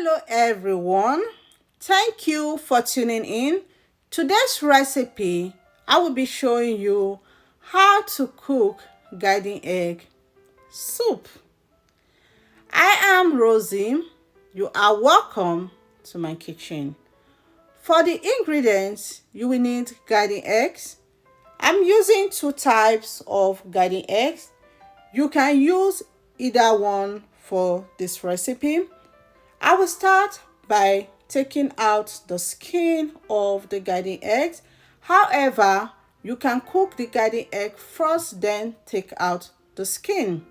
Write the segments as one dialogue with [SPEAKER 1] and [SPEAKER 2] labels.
[SPEAKER 1] Hello everyone, thank you for tuning in. Today's recipe, I will be showing you how to cook garden egg soup. I am Rosie, you are welcome to my kitchen. For the ingredients, you will need garden eggs. I'm using two types of garden eggs. You can use either one for this recipe. I will start by taking out the skin of the garden eggs. However, you can cook the garden egg first, then take out the skin.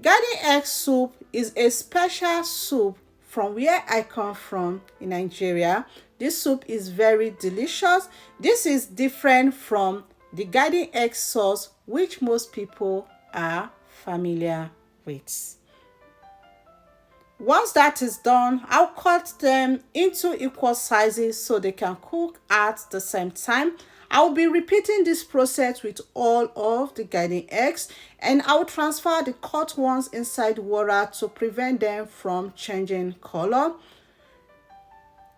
[SPEAKER 1] Garden egg soup is a special soup from where I come from in Nigeria. This soup is very delicious. This is different from the garden egg sauce which most people are familiar with. Once that is done, I'll cut them into equal sizes so they can cook at the same time. I'll be repeating this process with all of the garden eggs, and I'll transfer the cut ones inside water to prevent them from changing color.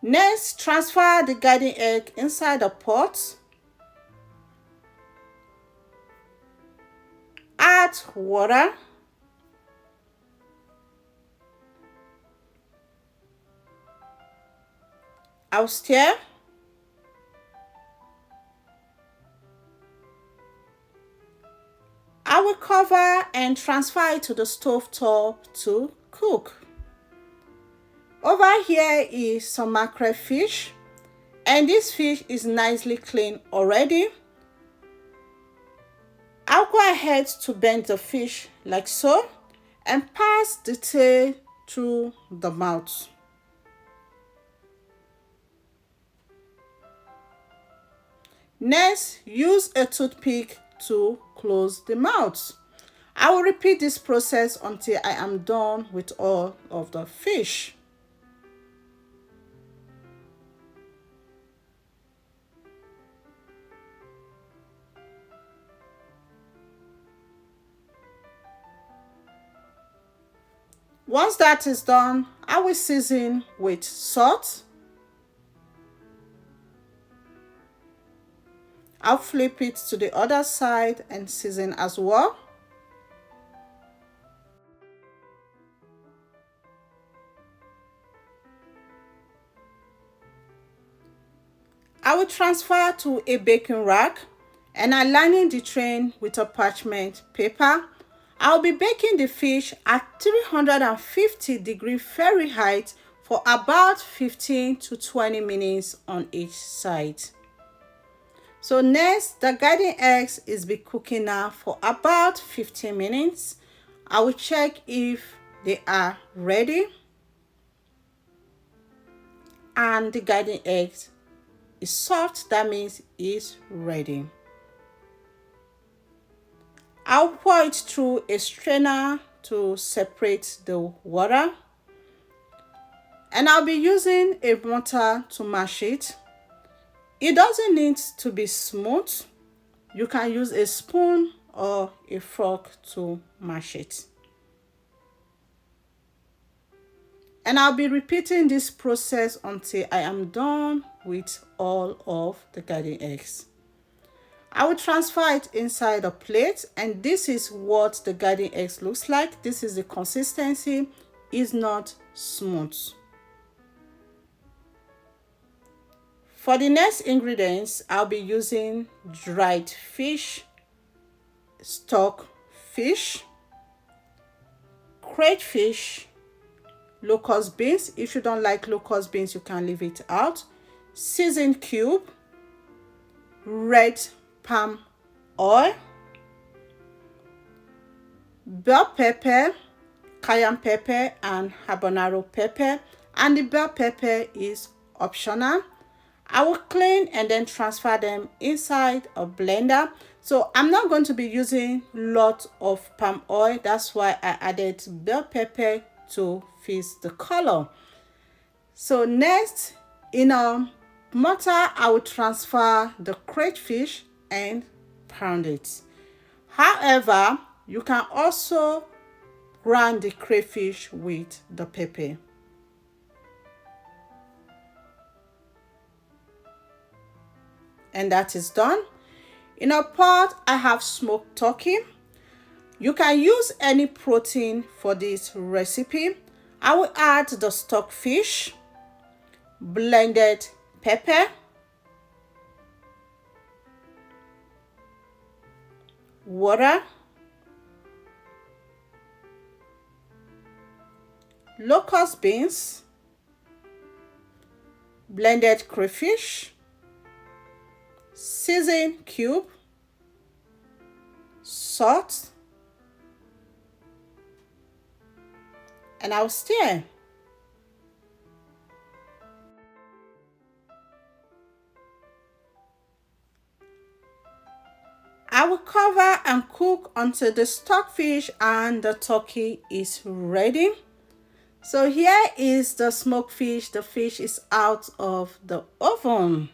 [SPEAKER 1] Next, transfer the garden egg inside a pot. Add water. I'll stir. I will cover and transfer it to the stove top to cook. Over here is some mackerel fish, and this fish is nicely cleaned already. I'll go ahead to bend the fish like so and pass the tail through the mouth. Next, use a toothpick to close the mouth. I will repeat this process until I am done with all of the fish. Once that is done, I will season with salt. I'll flip it to the other side and season as well. I will transfer to a baking rack and I'm lining the tray with a parchment paper. I'll be baking the fish at 350 Fahrenheit for about 15 to 20 minutes on each side. So next, the garden eggs is be cooking now for about 15 minutes. I will check if they are ready. And the garden eggs is soft, that means it's ready. I'll pour it through a strainer to separate the water. And I'll be using a mortar to mash it. It doesn't need to be smooth. You can use a spoon or a fork to mash it. And I'll be repeating this process until I am done with all of the garden eggs. I will transfer it inside a plate, and this is what the garden eggs looks like. This is the consistency. It's not smooth. For the next ingredients, I'll be using dried fish, stock fish, crayfish, locust beans. If you don't like locust beans, you can leave it out. Seasoned cube, red palm oil, bell pepper, cayenne pepper, and habanero pepper. And the bell pepper is optional. I will clean and then transfer them inside a blender. So I'm not going to be using lot of palm oil. That's why I added bell pepper to fix the color. So next, in a mortar, I will transfer the crayfish and pound it. However, you can also grind the crayfish with the pepper. and that is done. In a pot, I have smoked turkey. You can use any protein for this recipe. I will add the stockfish, blended pepper, water, locust beans, blended crayfish, season cube, salt, and I'll stir. I will cover and cook until the stockfish and the turkey is ready. So here is the smoked fish. The fish is out of the oven.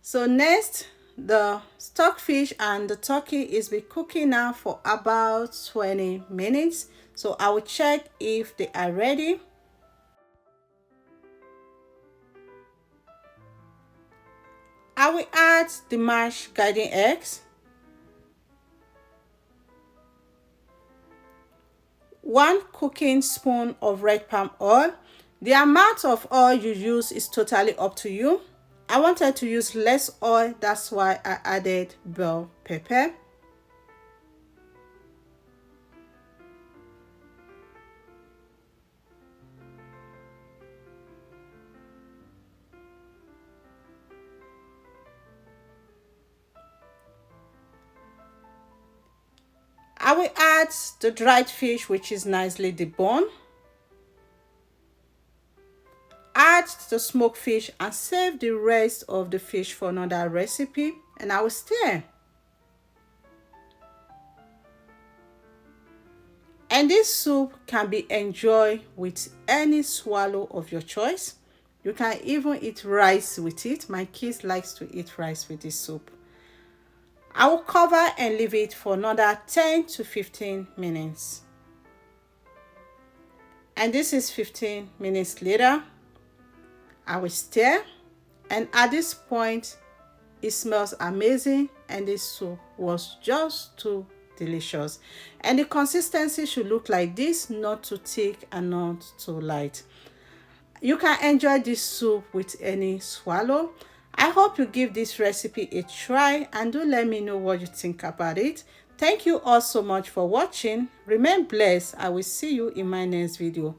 [SPEAKER 1] So next, the stockfish and the turkey is be cooking now for about 20 minutes. So I will check if they are ready. I will add the mashed garden eggs, 1 cooking spoon of red palm oil. The amount of oil you use is totally up to you. I wanted to use less oil, that's why I added bell pepper. I will add the dried fish, which is nicely deboned. Add the smoked fish and save the rest of the fish for another recipe, and I will stir. And this soup can be enjoyed with any swallow of your choice. You can even eat rice with it. My kids likes to eat rice with this soup. I will cover and leave it for another 10 to 15 minutes. And this is 15 minutes later. I will stir, and at this point it smells amazing, and this soup was just too delicious. And the consistency should look like this, not too thick and not too light. You can enjoy this soup with any swallow. I hope you give this recipe a try and do let me know what you think about it. Thank you all so much for watching. Remain blessed. I will see you in my next video.